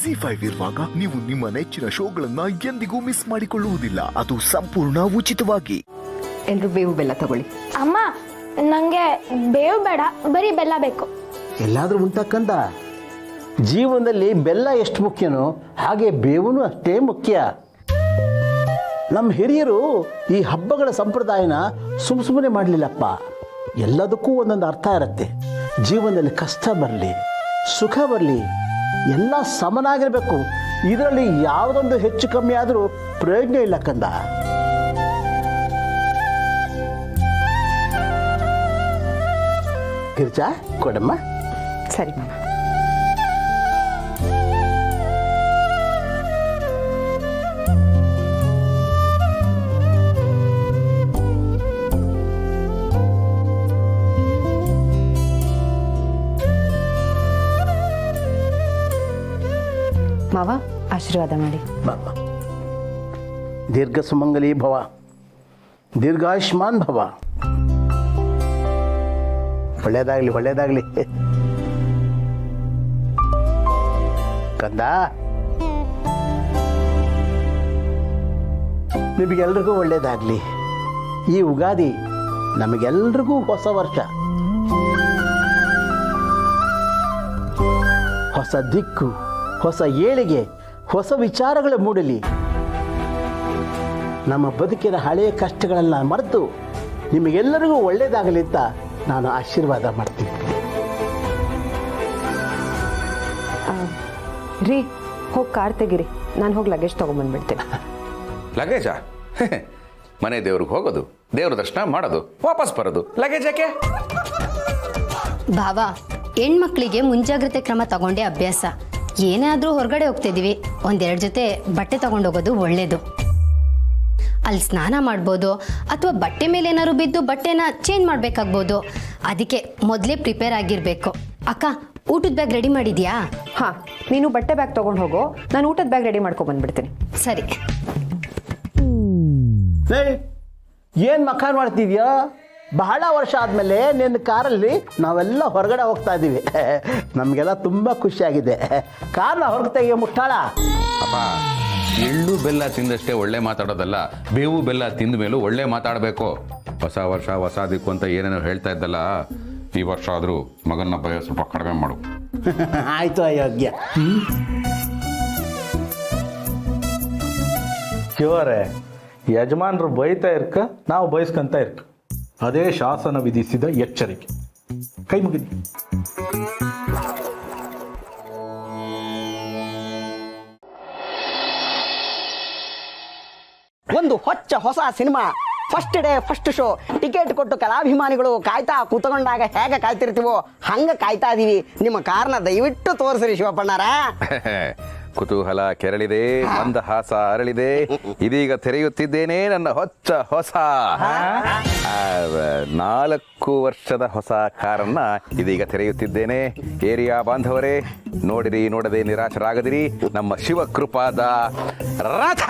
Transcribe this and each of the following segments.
ZEE5 ಇರುವಾಗ ನೀವು ನಿಮ್ಮ ನೆಚ್ಚಿನ ಶೋಗಳನ್ನ ಎಂದಿಗೂ ಮಿಸ್ ಮಾಡಿಕೊಳ್ಳುವುದಿಲ್ಲ. ಅದು ಸಂಪೂರ್ಣ ಉಚಿತವಾಗಿ. ಎಲ್ರು ಬೇವು ಬೆಲ್ಲ ತಗೊಳ್ಳಿ. ಅಮ್ಮ, ನಂಗೆ ಬೇವು ಬೇಡ, ಬರೀ ಬೆಲ್ಲ ಬೇಕು. ಎಲ್ಲಾದ್ರೂ ಉಂಟಕ್ಕಂದ ಜೀವನದಲ್ಲಿ ಬೆಲ್ಲ ಎಷ್ಟು ಮುಖ್ಯನೋ ಹಾಗೆ ಬೇವುನು ಅಷ್ಟೇ ಮುಖ್ಯ. ನಮ್ಮ ಹಿರಿಯರು ಈ ಹಬ್ಬಗಳ ಸಂಪ್ರದಾಯನ ಸುಮ್ಮನೆ ಮಾಡಲಿಲ್ಲಪ್ಪ. ಎಲ್ಲದಕ್ಕೂ ಒಂದೊಂದು ಅರ್ಥ ಇರುತ್ತೆ. ಜೀವನದಲ್ಲಿ ಕಷ್ಟ ಬರಲಿ, ಸುಖ ಬರಲಿ, ಎಲ್ಲ ಸಮನಾಗಿರಬೇಕು. ಇದರಲ್ಲಿ ಯಾವುದೊಂದು ಹೆಚ್ಚು ಕಮ್ಮಿ ಆದರೂ ಪ್ರಯೋಜನ ಇಲ್ಲ ಕಂದ. ಗಿರ್ಜಾ ಕೊಡಮ್ಮ. ಸರಿ ಮಾವ. ಮಾವ ಆಶೀರ್ವಾದ ಮಾಡಿ. ಬಾಬಾ ದೀರ್ಘ ಸುಮಂಗಲಿ ಭವ, ದೀರ್ಘಾಯುಷ್ಮಾನ್ ಭವ. ಒಳ್ಳೇದಾಗ್ಲಿ ಒಳ್ಳೇದಾಗ್ಲಿ ಕಂದ. ನಿಮಗೆಲ್ರಿಗೂ ಒಳ್ಳೇದಾಗ್ಲಿ. ಈ ಯುಗಾದಿ ನಮಗೆಲ್ರಿಗೂ ಹೊಸ ವರ್ಷ, ಹೊಸ ದಿಕ್ಕು, ಹೊಸ ಏಳಿಗೆ, ಹೊಸ ವಿಚಾರಗಳು ಮೂಡಲಿ. ನಮ್ಮ ಬದುಕಿನ ಹಳೆಯ ಕಷ್ಟಗಳನ್ನು ಮರೆತು ನಿಮಗೆಲ್ಲರಿಗೂ ಒಳ್ಳೆಯದಾಗಲಿ ಅಂತ ನಾನು ಆಶೀರ್ವಾದ ಮಾಡ್ತೀನಿ. ರೀ, ಹೋಗಿ ಕಾರ್ ತೆಗೀರಿ, ನಾನು ಹೋಗಿ ಲಗೇಜ್ ತೊಗೊಂಬಂದ್ಬಿಡ್ತೀನಿ. ಲಗೇಜಾ? ಮನೆ ದೇವ್ರಿಗೆ ಹೋಗೋದು, ದೇವ್ರ ದರ್ಶನ ಮಾಡೋದು, ವಾಪಸ್ ಬರೋದು, ಲಗೇಜ್ ಯಾಕೆ? ಬಾಬಾ, ಹೆಣ್ಮಕ್ಳಿಗೆ ಮುಂಜಾಗ್ರತೆ ಕ್ರಮ ತಗೊಂಡೇ ಅಭ್ಯಾಸ. ಏನೇ ಆದರೂ ಹೊರಗಡೆ ಹೋಗ್ತಿದ್ದೀವಿ, ಒಂದೆರಡು ಜೊತೆ ಬಟ್ಟೆ ತಗೊಂಡೋಗೋದು ಒಳ್ಳೇದು. ಅಲ್ಲಿ ಸ್ನಾನ ಮಾಡ್ಬೋದು, ಅಥವಾ ಬಟ್ಟೆ ಮೇಲೆ ಏನಾದ್ರು ಬಿದ್ದು ಬಟ್ಟೆನ ಚೇಂಜ್ ಮಾಡಬೇಕಾಗ್ಬೋದು. ಅದಕ್ಕೆ ಮೊದಲೇ ಪ್ರಿಪೇರ್ ಆಗಿರಬೇಕು. ಅಕ್ಕ, ಊಟದ ಬ್ಯಾಗ್ ರೆಡಿ ಮಾಡಿದ್ಯಾ? ಹಾಂ, ನೀನು ಬಟ್ಟೆ ಬ್ಯಾಗ್ ತೊಗೊಂಡು ಹೋಗೋ, ನಾನು ಊಟದ ಬ್ಯಾಗ್ ರೆಡಿ ಮಾಡ್ಕೊ ಬಂದ್ಬಿಡ್ತೀನಿ. ಸರಿ. ಏನು ಮಖಾನ್ ಮಾಡ್ತಿದ್ಯಾ? ಬಹಳ ವರ್ಷ ಆದಮೇಲೆ ನಿನ್ನ ಕಾರಲ್ಲಿ ನಾವೆಲ್ಲ ಹೊರಗಡೆ ಹೋಗ್ತಾ ಇದ್ದೀವಿ. ನಮಗೆಲ್ಲ ತುಂಬ ಖುಷಿಯಾಗಿದೆ. ಕಾರ್ನ ಹೊರಗೆ ತೆಗೆಯೋ ಮುಟ್ಟಾಳ. ಅಪ್ಪ, ಎಳ್ಳು ಬೆಲ್ಲ ತಿಂದಷ್ಟೇ ಒಳ್ಳೆ ಮಾತಾಡೋದಲ್ಲ, ಬೇವು ಬೆಲ್ಲ ತಿಂದ ಮೇಲೂ ಒಳ್ಳೆ ಮಾತಾಡಬೇಕು. ಹೊಸ ವರ್ಷ ಹೊಸ ದಿಕ್ಕು ಅಂತ ಏನೇನೋ ಹೇಳ್ತಾ ಇದ್ದಲ್ಲ, ಈ ವರ್ಷ ಆದರೂ ಮಗನ ಭಯ ಸ್ವಲ್ಪ ಕಡಿಮೆ ಮಾಡು. ಆಯಿತು ಅಯೋಗ್ಯ. ಶಿವರೇ, ಯಜಮಾನರು ಬೈತಾ ಇರ್ಕ, ನಾವು ಬಯಸ್ಕೊಂತ ಇರ್ಕ, ಅದೇ ಶಾಸನ ವಿಧಿಸಿದ ಎಚ್ಚರಿಕೆ. ಕೈ ಮುಗಿದಿ. ಒಂದು ಹೊಸ cinema, first day first show. Ticket ಕೊಟ್ಟು ಕಲಾಭಿಮಾನಿಗಳು ಕಾಯ್ತಾ ಕೂತ್ಕೊಂಡಾಗ ಹೇಗೆ ಕಾಯ್ತಿರ್ತೀವೋ ಹಂಗೆ ಕಾಯ್ತಾ ಇದೀವಿ. ನಿಮ್ಮ ಕಾರ್ನ ದಯವಿಟ್ಟು ತೋರಿಸ್ರಿ ಶಿವಪ್ಪಣ್ಣಾರ. ಕುತೂಹಲ ಕೆರಳಿದೆ, ಮಂದಹಾಸ ಅರಳಿದೆ. ಇದೀಗ ತೆರೆಯುತ್ತಿದ್ದೇನೆ ನನ್ನ ಹೊಸ 4 ವರ್ಷದ ಹೊಸ ಕಾರನ್ನ ಇದೀಗ ತೆರೆಯುತ್ತಿದ್ದೇನೆ. ಏರಿಯಾ ಬಾಂಧವರೇ, ನೋಡಿರಿ, ನೋಡದೆ ನಿರಾಶರಾಗದಿರಿ. ನಮ್ಮ ಶಿವಕೃಪಾದ ರಥ.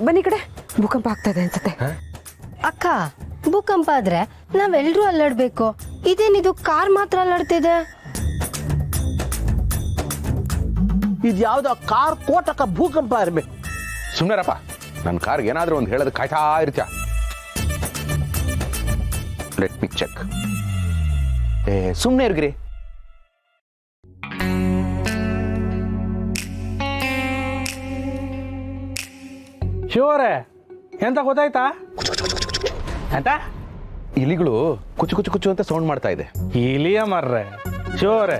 ಬನ್ನಿ ಕಡೆ, ಭೂಕಂಪ ಆಗ್ತಾ ಇದೆ ಅನ್ಸುತ್ತೆ. ಅಕ್ಕ, ಭೂಕಂಪ ಆದ್ರೆ ನಾವೆಲ್ಲರೂ ಅಲ್ಲಾಡ್ಬೇಕು. ಇದೇನಿದು ಕಾರ್ ಮಾತ್ರ ಅಲ್ಲಾಡ್ತಿದೆ? ಇದು ಯಾವುದೋ ಕಾರ್ ಕೋಟಕ ಭೂಕಂಪ ಇರಬೇಕು. ಸುಮ್ಮನೆರಪ್ಪ, ನನ್ನ ಕಾರ್ಗೆ ಏನಾದರೂ ಒಂದು ಹೇಳೋದು ಕಾಯ್ತಾ ಇರ್ತೀಯ. Let me check. ಸುಮ್ಮನೆ ಇರ್ಗ್ರಿ. ಶಿವರೇ, ಎಂತ ಗೊತ್ತಾಯ್ತಾ? ಅಂತ ಇಲಿಗಳು ಕುಚ್ಚು ಕುಚ್ಚು ಕುಚ್ಚು ಅಂತ ಸೌಂಡ್ ಮಾಡ್ತಾ ಇದೆ. ಇಲಿಯ ಮರ್ರೆ ಶಿವರೇ,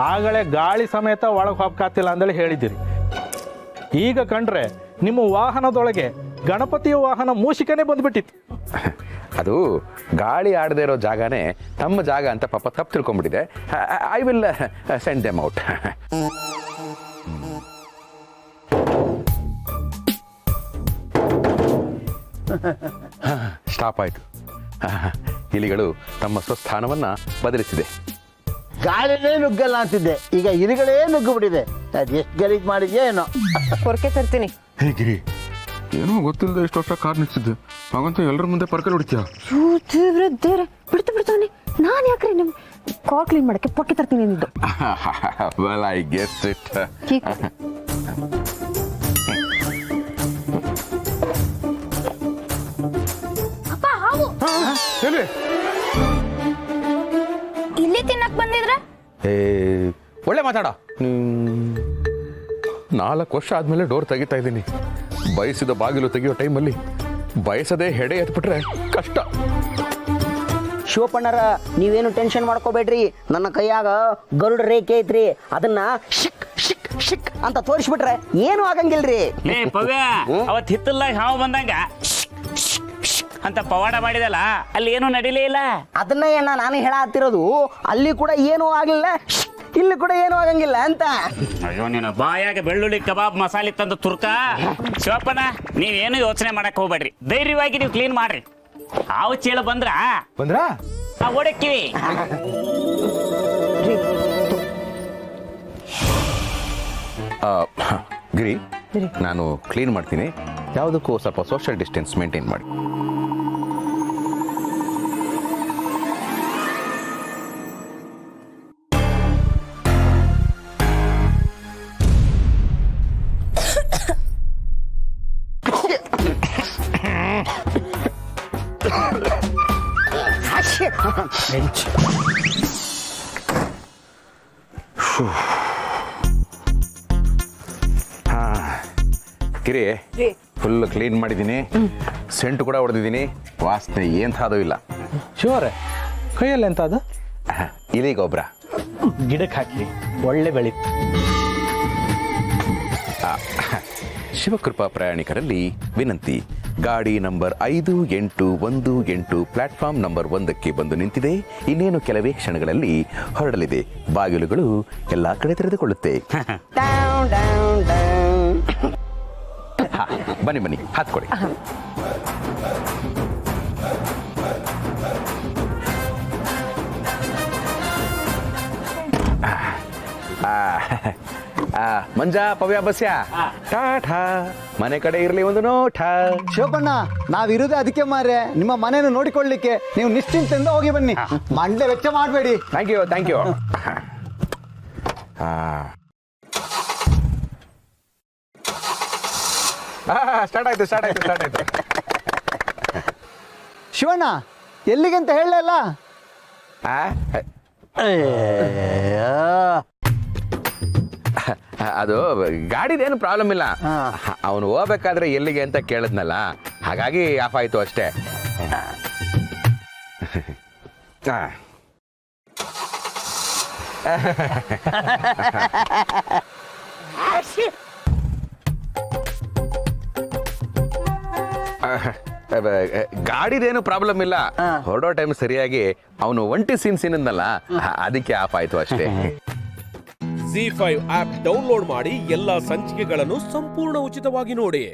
ಆಗಲೇ ಗಾಳಿ ಸಮೇತ ಒಳಗೆ ಹೋಗ್ಕಾತಿಲ್ಲ ಅಂದೇಳಿ ಹೇಳಿದ್ದೀರಿ. ಈಗ ಕಂಡ್ರೆ ನಿಮ್ಮ ವಾಹನದೊಳಗೆ ಗಣಪತಿಯ ವಾಹನ ಮೂಷಿಕನೇ ಬಂದ್ಬಿಟ್ಟಿತ್ತು. ಅದು ಗಾಳಿ ಆಡದೇ ಇರೋ ಜಾಗನೇ ತಮ್ಮ ಜಾಗ ಅಂತ ಪಾಪ ತಪ್ಪು ತಿಳ್ಕೊಂಡ್ಬಿಟ್ಟಿದೆ. I will send them out. Stop ಆಯಿತು. ಇಲಿಗಳು ತಮ್ಮ ಸ್ವಸ್ಥಾನವನ್ನು ಬದಲಿಸಿದೆ. ಗಾಳಿನೇ ನುಗ್ಗಲ್ಲ ಅಂತಿದ್ದೆ, ಈಗ ಇಲಿಗಳೇ ನುಗ್ಗು ಬಿಟ್ಟಿದೆ. ಅದೆಷ್ಟು ಗಲೀಜು ಮಾಡಿದ್ಯೋ ಏನೋ. ಪೊರ್ಕೆ ತರ್ತೀನಿ. ಹೇಗಿರಿ ಏನೋ ಗೊತ್ತಿಲ್ಲದೆ ಇಷ್ಟು ವರ್ಷ ಕಾರ್ ನಿಲ್ಸಿದ್ದೆ ಹಾಗಂತ ಎಲ್ಲರ ಮುಂದೆ ಪರ್ಕಲ್ ಹೊಡಿತೀಯ? ದೇವ್ರೆ ಬಿಡ್ತಾನೆ. ನಾನು ಯಾಕ್ರಿ ನಿಮ್ ಕಾರ್ ಕ್ಲೀನ್ ಮಾಡಕ್ಕೆ ಪೊರ್ಕೆ ತರ್ತೀನಿ ಅಂದಿದ್ದು. Well, I guessed it. ಅಪ್ಪ ಹಾವು ಎಲ್ಲಿ? ಇಲ್ಲಿ ತಿನ್ನಕ್ ಬಂದಿದ್ರ? ಒಳ್ಳೆ ಮಾತಾಡ. 4 ವರ್ಷ ಆದ್ಮೇಲೆ ಡೋರ್ ತೆಗಿತಾ ಇದ್ದೀನಿ. ಬಯಸಿದ ಬಾಗಿಲು ತೆಗೆಯೋ ಟೈಮಲ್ಲಿ ಬಯಸದೆ ಹೆಡೆ ಎತ್ಬಿಟ್ರೆ ಕಷ್ಟ. ಶಿವಪ್ಪಣ್ಣರ ನೀವೇನು ಟೆನ್ಷನ್ ಮಾಡ್ಕೋಬೇಡ್ರಿ, ನನ್ನ ಕೈಯಾಗ ಗರುಡ ರೇಖೆ ಐತ್ರಿ, ಅದನ್ನ ಶಿಕ್ ಶಿಕ್ ಶಿಕ್ ಅಂತ ತೋರಿಸ್ಬಿಟ್ರೆ ಏನು ಆಗಂಗಿಲ್ರಿ. ಲೇ ಪವ್ಯ, ಅವತ್ ಹಿತ್ತಲ್ದಾಗ ಹಾವು ಬಂದಂಗ ಅಂತ ಪವಾಡ ಮಾಡಿದಲ್ಲ, ಅಲ್ಲಿ ಏನು ನಡಿಲೇ ಇಲ್ಲ. ಅದನ್ನ ಏನ ನಾನು ಹೇಳತ್ತಿರೋದು, ಅಲ್ಲಿ ಕೂಡ ಏನೂ ಆಗಿಲ್ಲ, ಇಲ್ಲಿ ಕೂಡ ಏನೂ ಆಗಂಗಿಲ್ಲ ಅಂತ. ಅಯ್ಯೋ ನೀನು ಬಾಯಾಗ ಬೆಳ್ಳುಳ್ಳಿ ಕಬಾಬ್ ಮಸಾಲೆ ತಂದು ತುರ್ಕ. ಶಿವಪ್ಪನ ನೀವೇನು ಯೋಚನೆ ಮಾಡಕ್ ಹೋಗ್ಬೇಡ್ರಿ, ಧೈರ್ಯವಾಗಿ ನೀವು ಕ್ಲೀನ್ ಮಾಡ್ರಿ. ಹಾವು ಚೀಳ ಬಂದ್ರ ಓಡಕ್ಕಿವಿ. ಗಿರಿ, ನಾನು ಕ್ಲೀನ್ ಮಾಡ್ತೀನಿ. ಯಾವುದಕ್ಕೂ ಸ್ವಲ್ಪ ಸೋಷಿಯಲ್ ಡಿಸ್ಟೆನ್ಸ್ ಮೇಂಟೈನ್ ಮಾಡಿ. ಗಿರಿ, ಫುಲ್ ಕ್ಲೀನ್ ಮಾಡಿದ್ದೀನಿ, ಸೆಂಟು ಕೂಡ ಹೊಡೆದಿದ್ದೀನಿ, ವಾಸನೆ ಎಂಥದ್ದು ಇಲ್ಲ. ಶಿವರೇ, ಕೈಯಲ್ಲಿ ಎಂತ ಅದು? ಇಲಿ ಗೊಬ್ಬರ ಗಿಡಕ್ಕೆ ಹಾಕಿ ಒಳ್ಳೆ ಬೆಳೀತು. ಶಿವಕೃಪಾ ಪ್ರಯಾಣಿಕರಲ್ಲಿ ವಿನಂತಿ, ಗಾಡಿ ನಂಬರ್ 5818 ಪ್ಲಾಟ್ಫಾರ್ಮ್ ನಂಬರ್ 1ಕ್ಕೆ ಬಂದು ನಿಂತಿದೆ. ಇನ್ನೇನು ಕೆಲವೇ ಕ್ಷಣಗಳಲ್ಲಿ ಹೊರಡಲಿದೆ. ಬಾಗಿಲುಗಳು ಎಲ್ಲಾ ಕಡೆ ತೆರೆದುಕೊಳ್ಳುತ್ತೆ. ಬನ್ನಿ ಬನ್ನಿ, ಹತ್ಕೊಡಿ. ಮಂಜಾ, ಪವ್ಯ, ಬಸ್ಯ, ಟಾಠಾ. ಮನೆ ಕಡೆ ಇರಲಿ ಒಂದು ನೋಟ. ಶಿವಪ್ಪಣ್ಣ, ನಾವಿರುದೇ ಅದಕ್ಕೆ ಮಾರ್ರೆ, ನಿಮ್ಮ ಮನೆಯನ್ನು ನೋಡಿಕೊಳ್ಳಿಕ್ಕೆ. ನೀವು ನಿಶ್ಚಿಂತೆಯಿಂದ ಹೋಗಿ ಬನ್ನಿ, ಮಂಡೆ ವೆಚ್ಚ ಮಾಡಬೇಡಿ. Thank you, thank you. Start ಆಯ್ತು. ಶಿವಣ್ಣ, ಎಲ್ಲಿಗೆಂತ ಹೇಳಲ್ಲ. ಅದು ಗಾಡಿದೇನು ಪ್ರಾಬ್ಲಮ್ ಇಲ್ಲ. ಅವನು ಹೋಗ್ಬೇಕಾದ್ರೆ ಎಲ್ಲಿಗೆ ಅಂತ ಕೇಳಿದ್ನಲ್ಲ, ಹಾಗಾಗಿ ಆಫ್ ಆಯ್ತು ಅಷ್ಟೇ. ಗಾಡಿದೇನು ಪ್ರಾಬ್ಲಮ್ ಇಲ್ಲ. ಹೊರಡೋ ಟೈಮ್ ಸರಿಯಾಗಿ ಅವನು ಒಂಟಿ ಸೀನ್ನಲ್ಲ, ಅದಕ್ಕೆ ಆಫ್ ಆಯ್ತು ಅಷ್ಟೇ. ZEE5 ಆಪ್ ಡೌನ್ಲೋಡ್ ಮಾಡಿ ಎಲ್ಲಾ ಸಂಚಿಕೆಗಳನ್ನು ಸಂಪೂರ್ಣ ಉಚಿತವಾಗಿ ನೋಡಿ.